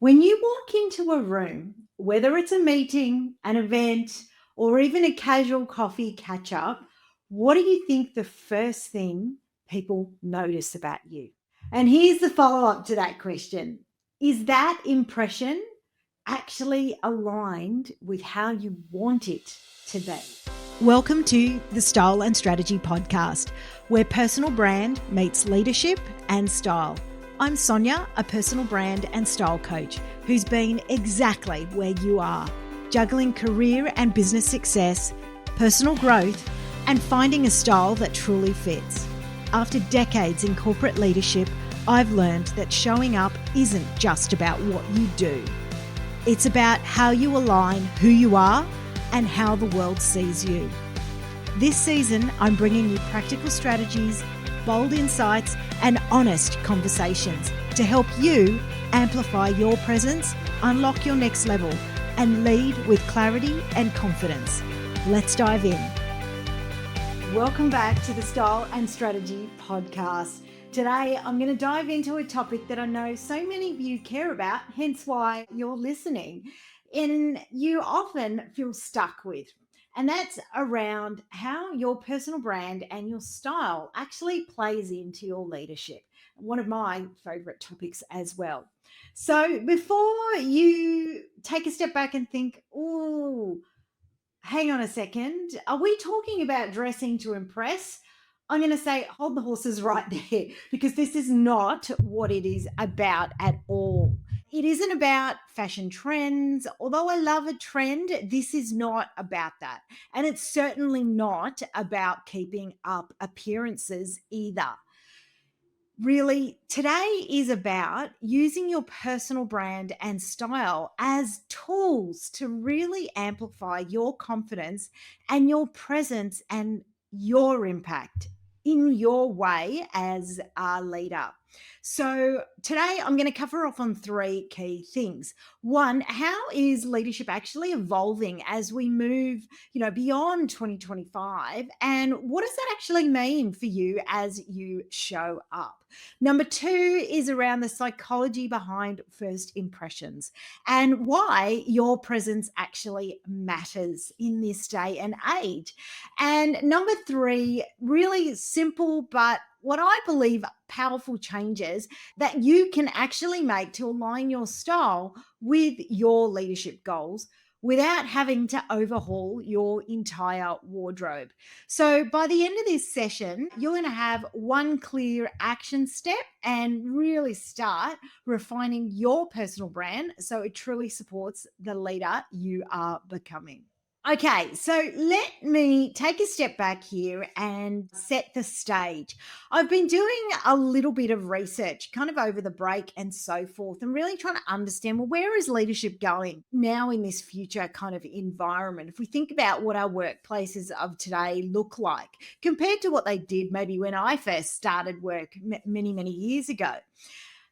When you walk into a room, whether it's a meeting, an event, or even a casual coffee catch up, what do you think the first thing people notice about you? And here's the follow up to that question. Is that impression actually aligned with how you want it to be? Welcome to the Style and Strategy Podcast, where personal brand meets leadership and style. I'm Sonia, a personal brand and style coach who's been exactly where you are, juggling career and business success, personal growth, and finding a style that truly fits. After decades in corporate leadership, I've learned that showing up isn't just about what you do. It's about how you align who you are and how the world sees you. This season, I'm bringing you practical strategies, bold insights, and honest conversations to help you amplify your presence, unlock your next level, and lead with clarity and confidence. Let's dive in. Welcome back to the Style and Strategy Podcast. Today, I'm going to dive into a topic that I know so many of you care about, hence why you're listening, and you often feel stuck with. And that's around how your personal brand and your style actually plays into your leadership. One of my favorite topics as well. So before you take a step back and think, oh, hang on a second, are we talking about dressing to impress? I'm going to say, hold the horses right there, because this is not what it is about at all. It isn't about fashion trends. Although I love a trend, this is not about that. And it's certainly not about keeping up appearances either. Really, today is about using your personal brand and style as tools to really amplify your confidence and your presence and your impact in your way as a leader. So, today I'm going to cover off on three key things. One, how is leadership actually evolving as we move, beyond 2025, and what does that actually mean for you as you show up? Number two is around the psychology behind first impressions and why your presence actually matters in this day and age. And number three, really simple, but what I believe powerful changes that you can actually make to align your style with your leadership goals without having to overhaul your entire wardrobe. So by the end of this session, you're going to have one clear action step and really start refining your personal brand so it truly supports the leader you are becoming. Okay, so let me take a step back here and set the stage. I've been doing a little bit of research kind of over the break and so forth, and really trying to understand, well, where is leadership going now in this future kind of environment? If we think about what our workplaces of today look like compared to what they did maybe when I first started work many, many years ago.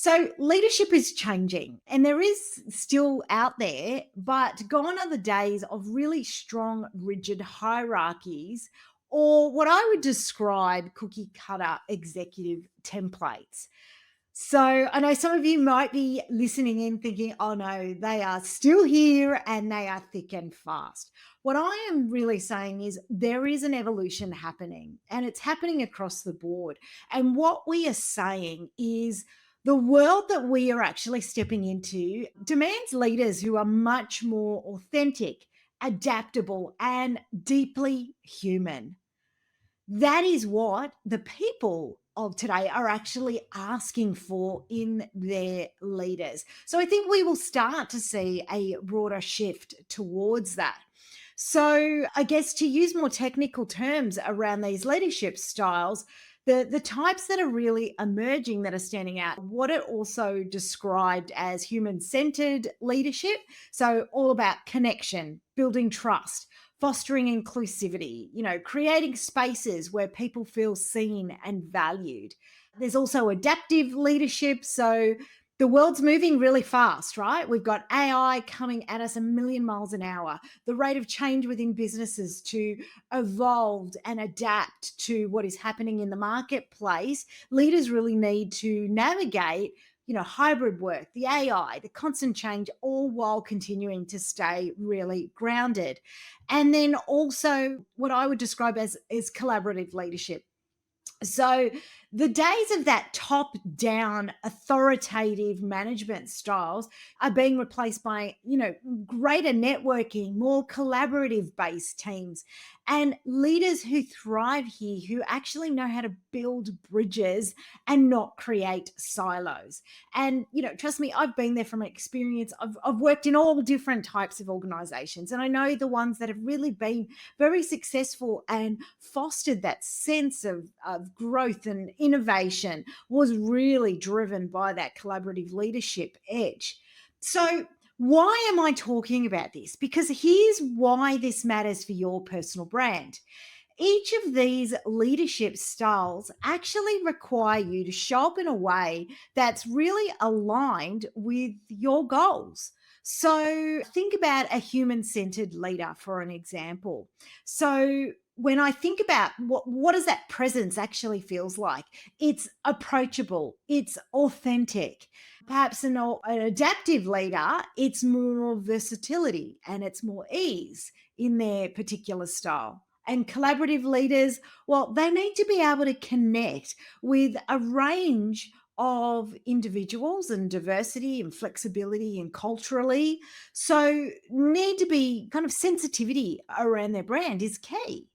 So leadership is changing and there is still out there, but gone are the days of really strong, rigid hierarchies or what I would describe cookie cutter executive templates. So I know some of you might be listening in thinking, oh no, they are still here and they are thick and fast. What I am really saying is there is an evolution happening and it's happening across the board. And what we are saying is the world that we are actually stepping into demands leaders who are much more authentic, adaptable, and deeply human. That is what the people of today are actually asking for in their leaders. So I think we will start to see a broader shift towards that. So I guess to use more technical terms around these leadership styles, the types that are really emerging that are standing out, what it also described as human-centered leadership. So all about connection, building trust, fostering inclusivity, creating spaces where people feel seen and valued. There's also adaptive leadership. So the world's moving really fast, right? We've got AI coming at us a million miles an hour. The rate of change within businesses to evolve and adapt to what is happening in the marketplace. Leaders really need to navigate hybrid work, the AI, the constant change, all while continuing to stay really grounded. And then also what I would describe as is collaborative leadership. So the days of that top down authoritative management styles are being replaced by, greater networking, more collaborative based teams, and leaders who thrive here, who actually know how to build bridges and not create silos. And, trust me, I've been there from experience. I've worked in all different types of organizations, and I know the ones that have really been very successful and fostered that sense of growth and innovation was really driven by that collaborative leadership edge. So, why am I talking about this? Because here's why this matters for your personal brand. Each of these leadership styles actually require you to show up in a way that's really aligned with your goals. So think about a human centered leader for an example. So when I think about what does that presence actually feels like, it's approachable, it's authentic. Perhaps an adaptive leader, it's more versatility and it's more ease in their particular style. And collaborative leaders, well, they need to be able to connect with a range of individuals and diversity and flexibility and culturally. So, need to be kind of sensitivity around their brand is key.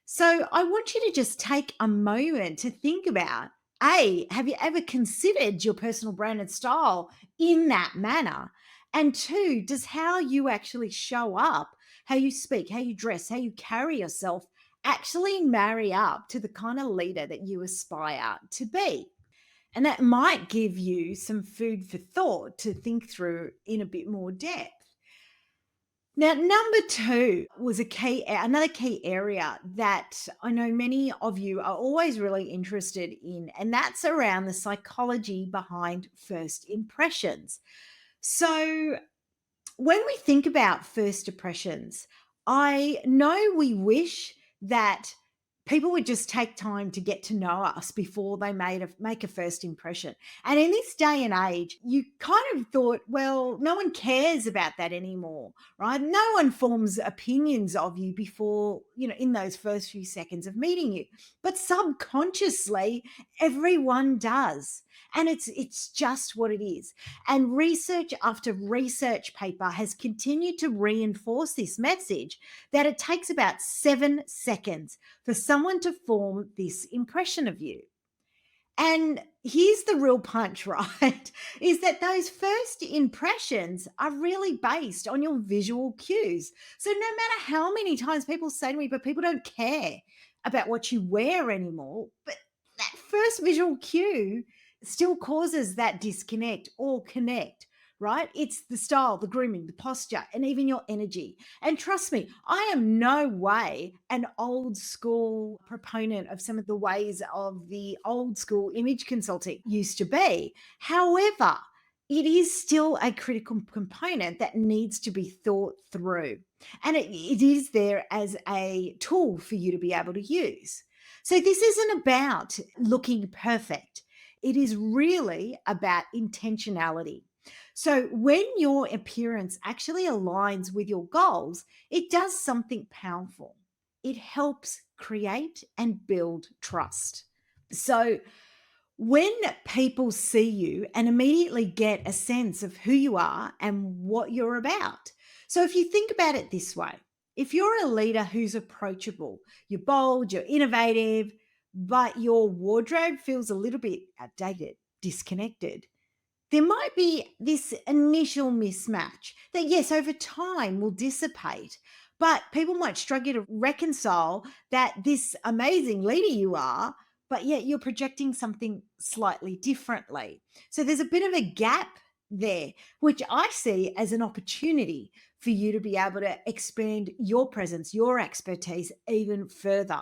So I want you to just take a moment to think about, A, have you ever considered your personal brand and style in that manner? And two, does how you actually show up, how you speak, how you dress, how you carry yourself actually marry up to the kind of leader that you aspire to be? And that might give you some food for thought to think through in a bit more depth. Now, number 2 was another key area that I know many of you are always really interested in, and that's around the psychology behind first impressions. So, when we think about first impressions, I know we wish that people would just take time to get to know us before they make a first impression. And in this day and age, you kind of thought, well, no one cares about that anymore, right? No one forms opinions of you before, in those first few seconds of meeting you. But subconsciously, everyone does. And it's just what it is. And research after research paper has continued to reinforce this message that it takes about 7 seconds for someone to form this impression of you. And here's the real punch, right? Is that those first impressions are really based on your visual cues. So no matter how many times people say to me, but people don't care about what you wear anymore, but that first visual cue still causes that disconnect or connect, right? It's the style, the grooming, the posture, and even your energy. And trust me, I am no way an old school proponent of some of the ways of the old school image consulting used to be. However, it is still a critical component that needs to be thought through. And it is there as a tool for you to be able to use. So, this isn't about looking perfect, it is really about intentionality. So, when your appearance actually aligns with your goals, it does something powerful. It helps create and build trust. So, when people see you and immediately get a sense of who you are and what you're about. So, if you think about it this way, if you're a leader who's approachable, you're bold, you're innovative, but your wardrobe feels a little bit outdated, disconnected, there might be this initial mismatch that, yes, over time will dissipate, but people might struggle to reconcile that this amazing leader you are, but yet you're projecting something slightly differently. So there's a bit of a gap there, which I see as an opportunity for you to be able to expand your presence, your expertise even further.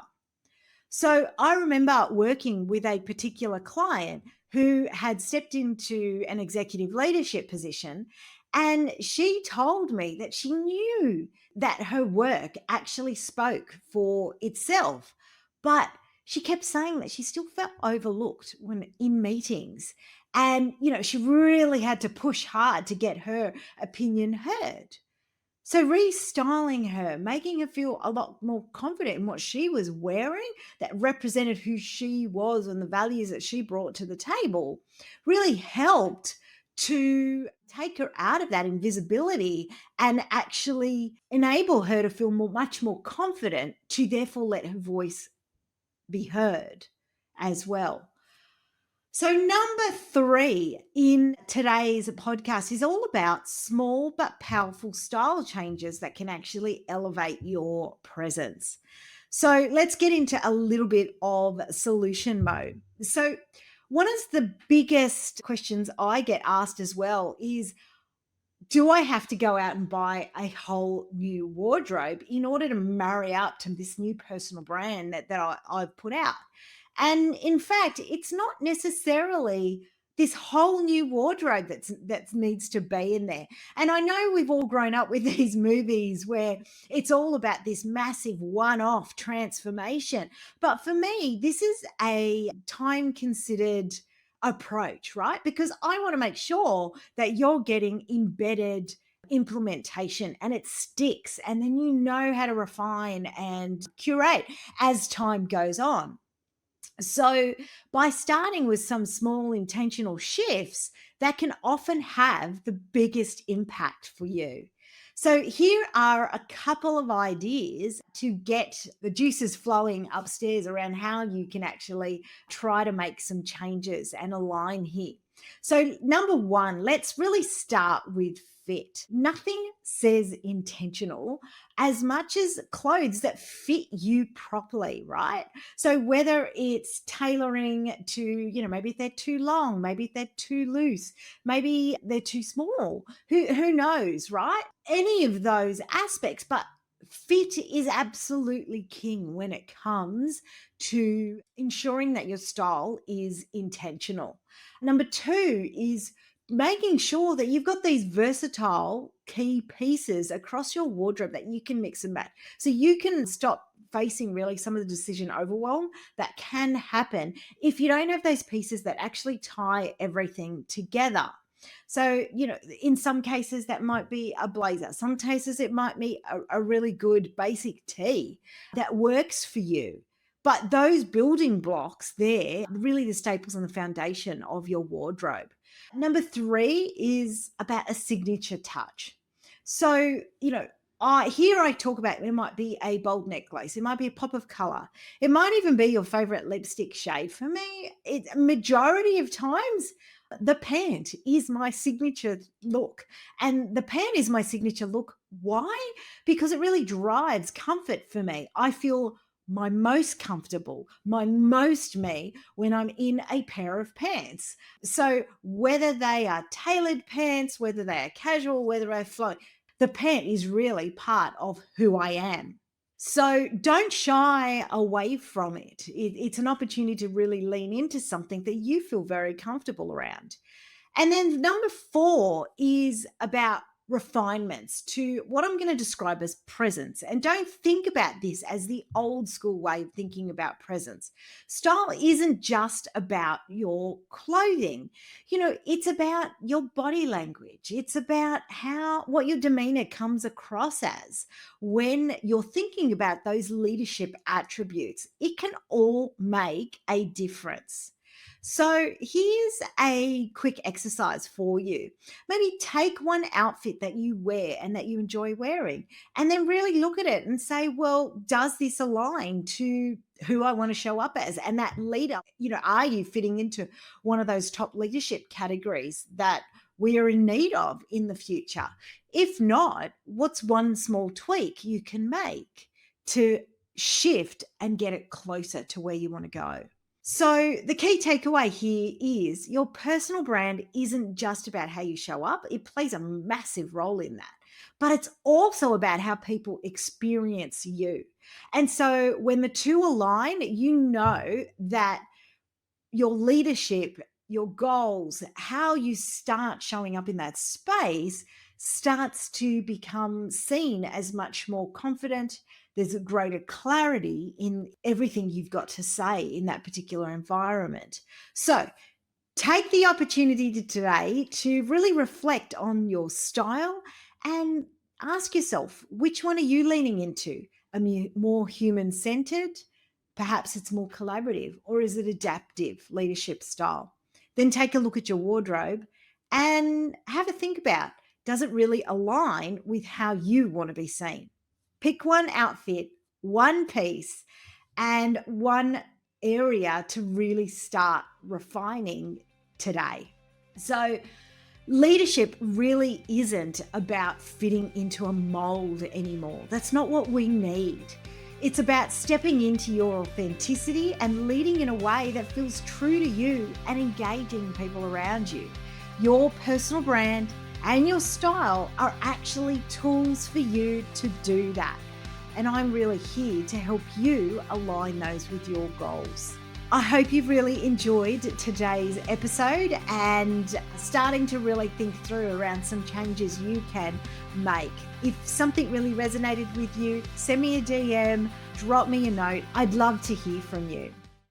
So I remember working with a particular client who had stepped into an executive leadership position. And she told me that she knew that her work actually spoke for itself. But she kept saying that she still felt overlooked when in meetings. And, she really had to push hard to get her opinion heard. So restyling her, making her feel a lot more confident in what she was wearing that represented who she was and the values that she brought to the table really helped to take her out of that invisibility and actually enable her to feel much more confident to therefore let her voice be heard as well. So, number three in today's podcast is all about small but powerful style changes that can actually elevate your presence. So, let's get into a little bit of solution mode. So, one of the biggest questions I get asked as well is, do I have to go out and buy a whole new wardrobe in order to marry up to this new personal brand I've put out? And in fact, it's not necessarily this whole new wardrobe that needs to be in there. And I know we've all grown up with these movies where it's all about this massive one-off transformation. But for me, this is a time considered approach, right? Because I want to make sure that you're getting embedded implementation and it sticks, and then you know how to refine and curate as time goes on. So, by starting with some small intentional shifts, that can often have the biggest impact for you. So, here are a couple of ideas to get the juices flowing upstairs around how you can actually try to make some changes and align here. So, number one, let's really start with fit. Nothing says intentional as much as clothes that fit you properly, right? So whether it's tailoring to, maybe they're too long, maybe they're too loose, maybe they're too small, who knows, right? Any of those aspects, but fit is absolutely king when it comes to ensuring that your style is intentional. Number two is making sure that you've got these versatile key pieces across your wardrobe that you can mix and match. So you can stop facing really some of the decision overwhelm that can happen if you don't have those pieces that actually tie everything together. So, in some cases that might be a blazer. Some cases it might be a really good basic tee that works for you. But those building blocks there, are really the staples and the foundation of your wardrobe. Number three is about a signature touch. So, here I talk about it might be a bold necklace, it might be a pop of color, it might even be your favorite lipstick shade. For me, it majority of times the pant is my signature look. And the pant is my signature look. Why? Because it really drives comfort for me. I feel my most comfortable, my most me when I'm in a pair of pants. So whether they are tailored pants, whether they are casual, whether they're flow, the pant is really part of who I am. So don't shy away from it. It's an opportunity to really lean into something that you feel very comfortable around. And then number four is about refinements to what I'm going to describe as presence. And don't think about this as the old school way of thinking about presence. Style isn't just about your clothing. It's about your body language. It's about what your demeanor comes across as when you're thinking about those leadership attributes. It can all make a difference. So, here's a quick exercise for you. Maybe take one outfit that you wear and that you enjoy wearing, and then really look at it and say, well, does this align to who I want to show up as? And that leader, are you fitting into one of those top leadership categories that we are in need of in the future? If not, what's one small tweak you can make to shift and get it closer to where you want to go? So, the key takeaway here is your personal brand isn't just about how you show up, it plays a massive role in that. But it's also about how people experience you. And so, when the two align, you know that your leadership, your goals, how you start showing up in that space starts to become seen as much more confident. There's a greater clarity in everything you've got to say in that particular environment. So, Take the opportunity today to really reflect on your style and ask yourself, which one are you leaning into? More human centered? Perhaps it's more collaborative, or is it adaptive leadership style? Then take a look at your wardrobe and have a think about, does it really align with how you want to be seen? Pick one outfit, one piece, and one area to really start refining today. So, leadership really isn't about fitting into a mold anymore. That's not what we need. It's about stepping into your authenticity and leading in a way that feels true to you and engaging people around you. Your personal brand and your style are actually tools for you to do that. And I'm really here to help you align those with your goals. I hope you've really enjoyed today's episode and starting to really think through around some changes you can make. If something really resonated with you, send me a DM, drop me a note. I'd love to hear from you.